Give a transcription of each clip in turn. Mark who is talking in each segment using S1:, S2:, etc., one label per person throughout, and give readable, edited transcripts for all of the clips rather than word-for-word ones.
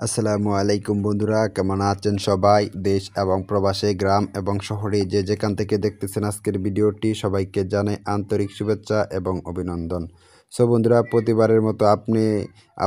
S1: আসসালামু আলাইকুম বন্ধুরা, কেমন আছেন সবাই? দেশ এবং প্রবাসে, গ্রাম এবং শহরে যে যেখান থেকে দেখতেছেন আজকের ভিডিওটি, সবাইকে জানাই আন্তরিক শুভেচ্ছা এবং অভিনন্দন। সো বন্ধুরা, প্রতিবারের মতো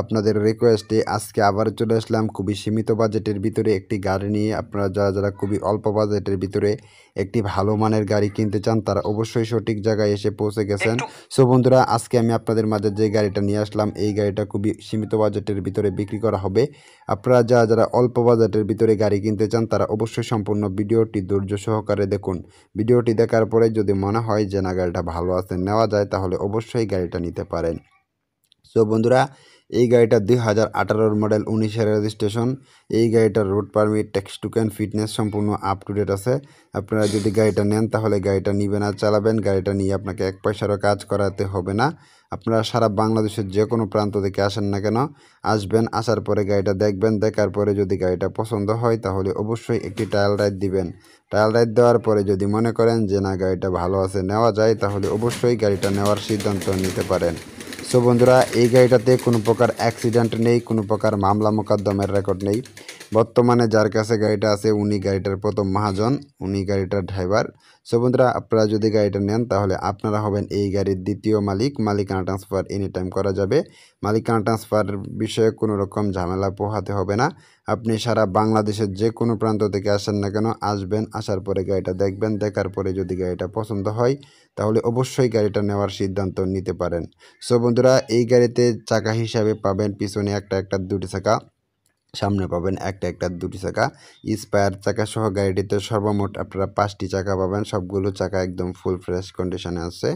S1: আপনাদের রিকোয়েস্টে আজকে আবার চলে আসলাম খুবই সীমিত বাজেটের ভিতরে একটি গাড়ি নিয়ে। আপনারা যারা খুবই অল্প বাজেটের ভিতরে একটি ভালো মানের গাড়ি কিনতে চান, তারা অবশ্যই সঠিক জায়গায় এসে পৌঁছে গেছেন। সো বন্ধুরা, আজকে আমি আপনাদের মাঝে যে গাড়িটা নিয়ে আসলাম, এই গাড়িটা খুবই সীমিত বাজেটের ভিতরে বিক্রি করা হবে। আপনারা যারা অল্প বাজেটের ভিতরে গাড়ি কিনতে চান, তারা অবশ্যই সম্পূর্ণ ভিডিওটি ধৈর্য সহকারে দেখুন। ভিডিওটি দেখার পরে যদি মনে হয় যে না, গাড়িটা ভালো আছে, নেওয়া যায়, তাহলে অবশ্যই গাড়িটা নিতে পারেন। সো বন্ধুরা, এই গাড়িটা 2018 মডেল, 19-এর রেজিস্ট্রেশন। এই গাড়িটার road permit, tax token, fitness সম্পূর্ণ আপ টু ডেট আছে। আপনারা যদি গাড়িটা নেন, তাহলে গাড়িটা নিবেন আর চালাবেন। গাড়িটা নিয়ে আপনাকে এক পয়সারও কাজ করাতে হবে না। আপনারা সারা বাংলাদেশের যে কোনো প্রান্ত থেকে আসেন না কেন, আসবেন, আসার পরে গাড়িটা দেখবেন। দেখার পরে যদি গাড়িটা পছন্দ হয়, তাহলে অবশ্যই একটি ট্রায়াল রাইড দিবেন। ট্রায়াল রাইড দেওয়ার পরে যদি মনে করেন যে না, গাড়িটা ভালো আছে, নেওয়া যায়, তাহলে অবশ্যই গাড়িটা নেওয়ার সিদ্ধান্ত নিতে পারেন। সো বন্ধুরা, এই গাড়িটাতে কোনো প্রকার অ্যাক্সিডেন্ট নেই, কোনো প্রকার মামলা মোকদ্দমের রেকর্ড নেই। বর্তমানে যার কাছে গাড়িটা আছে, উনি গাড়িটার প্রথম মহাজন, উনি গাড়িটার ড্রাইভার। সো বন্ধুরা, আপনারা যদি গাড়িটা নেন, তাহলে আপনারা হবেন এই গাড়ির দ্বিতীয় মালিক। মালিকানা ট্রান্সফার এনি টাইম করা যাবে। মালিকানা ট্রান্সফার বিষয়ে কোনো রকম ঝামেলা পোহাতে হবে না। আপনি সারা বাংলাদেশের যে কোনো প্রান্ত থেকে আসেন না কেন, আসবেন, আসার পরে গাড়িটা দেখবেন। দেখার পরে যদি গাড়িটা পছন্দ হয়, তাহলে অবশ্যই গাড়িটা নেওয়ার সিদ্ধান্ত নিতে পারেন। সো বন্ধুরা, এই গাড়িতে চাকা হিসাবে পাবেন পিছনে একটা দুটি চাকা, সামনে পাবেন একটা দুটি চাকা। স্পায়ার চাকা সহ গাড়িটিতে সর্বমোট আপনারা 5টি চাকা পাবেন। সবগুলো চাকা একদম ফুল ফ্রেশ কন্ডিশনে আছে।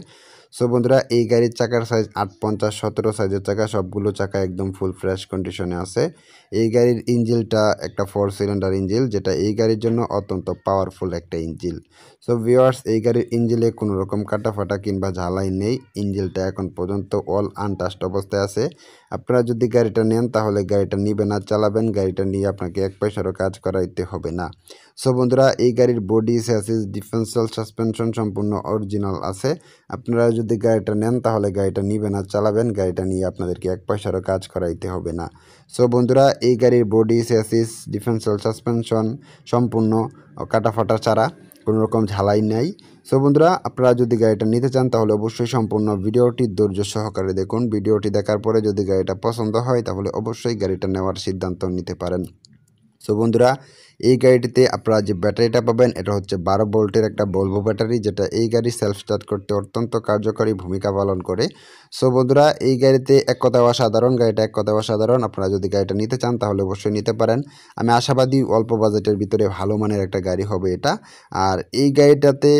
S1: সো বন্ধুরা, এই গাড়ির চাকার সাইজ 850 17 সাইজের চাকা, সবগুলো চাকা একদম ফুল ফ্রেশ কন্ডিশনে আছে। এই গাড়ির ইঞ্জিলটা একটা 4 সিলিন্ডার ইঞ্জিল, যেটা এই গাড়ির জন্য অত্যন্ত পাওয়ারফুল একটা ইঞ্জিল। সো ভিউয়ার্স, এই গাড়ির ইঞ্জিলে কোনো রকম কাটাফাটা কিংবা ঝালাই নেই। ইঞ্জিলটা এখন পর্যন্ত অল আনটাস্ট অবস্থায় আছে। আপনারা যদি গাড়িটা নেন, তাহলে গাড়িটা নিবেন আর চালাবেন। গাড়িটা নিয়ে আপনাকে এক পয়সারও কাজ করাইতে হবে না। সো বন্ধুরা, এই গাড়ির বডি, স্যাসিস, ডিফারেন্সিয়াল সাসপেনশন সম্পূর্ণ অরিজিনাল আছে। আপনারা যদি গাড়িটা নেন, তাহলে গাড়িটা নিবেন আর চালাবেন। গাড়িটা নিয়ে আপনাদেরকে এক পয়সারও কাজ করাইতে হবে না। সো বন্ধুরা, এই গাড়ির বডি, স্যাসিস, ডিফারেন্সিয়াল সাসপেনশন সম্পূর্ণ কাটাফাটা ছাড়া, কোনো রকম ঝালাই নাই। সো বন্ধুরা, আপনারা যদি গাড়িটা নিতে চান, তাহলে অবশ্যই সম্পূর্ণ ভিডিওটি ধৈর্য সহকারে দেখুন। ভিডিওটি দেখার পরে যদি গাড়িটা পছন্দ হয়, তাহলে অবশ্যই গাড়িটা নেওয়ার সিদ্ধান্ত নিতে পারেন। সো বন্ধুরা, এই গাড়িটিতে আপনারা যে ব্যাটারিটা পাবেন, এটা হচ্ছে 12 ভোল্টের একটা ভলভো ব্যাটারি, যেটা এই গাড়ি সেলফ স্টার্ট করতে অত্যন্ত কার্যকরী ভূমিকা পালন করে। সো বন্ধুরা, এই গাড়িতে এক কথায় অসাধারণ, গাড়িটা এক কথায় অসাধারণ। আপনারা যদি গাড়িটা নিতে চান, তাহলে অবশ্যই নিতে পারেন। আমি আশাবাদী অল্প বাজেটের ভিতরে ভালো মানের একটা গাড়ি হবে এটা। আর এই গাড়িটাতে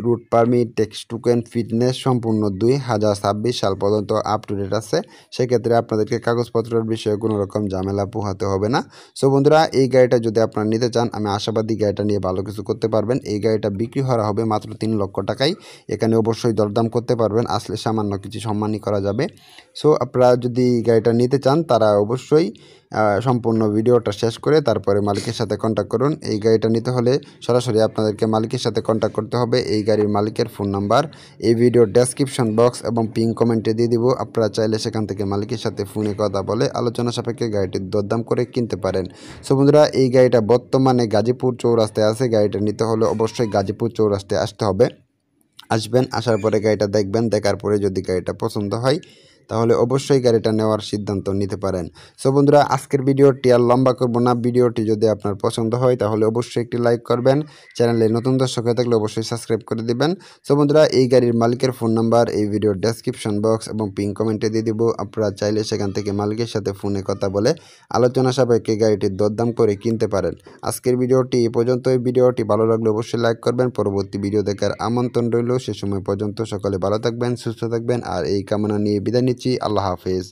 S1: route permit, tax token, fitness সম্পূর্ণ 2026 সাল পর্যন্ত আপ টু ডেট আছে। সেক্ষেত্রে আপনাদেরকে কাগজপত্রের বিষয়ে কোনো রকম ঝামেলা পোহাতে হবে না। সো বন্ধুরা, এই গাড়িটা যদি আপনারা নিতে চান, আমি আশাবাদী গাড়িটা নিয়ে ভালো কিছু করতে পারবেন। এই গাড়িটা বিক্রি হওয়া হবে মাত্র 3 লক্ষ টাকায়। এখানে অবশ্যই দরদাম করতে পারবেন, আসলে সামান্য কিছু সম্মানই করা যাবে। সো আপনারা যদি গাড়িটা নিতে চান, তারা অবশ্যই সম্পূর্ণ ভিডিওটা শেষ করে তারপরে মালিকের সাথে কন্ট্যাক্ট করুন। এই গাড়িটা নিতে হলে সরাসরি আপনাদেরকে মালিকের সাথে কন্ট্যাক্ট করতে হবে। এই গাড়ির মালিকের ফোন নাম্বার এই ভিডিওর ডেসক্রিপশন বক্স এবং পিন কমেন্টে দিয়ে দিব। আপনারা চাইলে সেখান থেকে মালিকের সাথে ফোনে কথা বলে আলোচনা সাপেক্ষে গাড়িটির দরদাম করে কিনতে পারেন। সো বন্ধুরা, এই গাড়িটা বর্তমানে গাজীপুর চৌরাস্তায় আছে। গাড়িটা নিতে হলে অবশ্যই গাজীপুর চৌরাস্তায় আসতে হবে। আসবেন, আসার পরে গাড়িটা দেখবেন। দেখার পরে যদি গাড়িটা পছন্দ হয়, তাহলে অবশ্যই গাড়িটা নেওয়ার সিদ্ধান্ত নিতে পারেন। সো বন্ধুরা, আজকের ভিডিওটি আর লম্বা করব না। ভিডিওটি যদি আপনার পছন্দ হয়, তাহলে অবশ্যই একটি লাইক করবেন। চ্যানেলে নতুন দর্শক হয়ে থাকলে অবশ্যই সাবস্ক্রাইব করে দিবেন। সো বন্ধুরা, এই গাড়ির মালিকের ফোন নাম্বার এই ভিডিওর ডেসক্রিপশন বক্স এবং পিন কমেন্টে দিয়ে দিব। আপনারা চাইলে সেখান থেকে মালিকের সাথে ফোনে কথা বলে আলোচনা সাপেক্ষে গাড়িটির দরদাম করে কিনতে পারেন। আজকের ভিডিওটি এই পর্যন্ত। এই ভিডিওটি ভালো লাগলে অবশ্যই লাইক করবেন। পরবর্তী ভিডিও দেখার আমন্ত্রণ রইল। সে সময় পর্যন্ত সকলে ভালো থাকবেন, সুস্থ থাকবেন, আর এই কামনা নিয়ে বিদায় নিচ্ছি। আল্লাহ হাফেজ।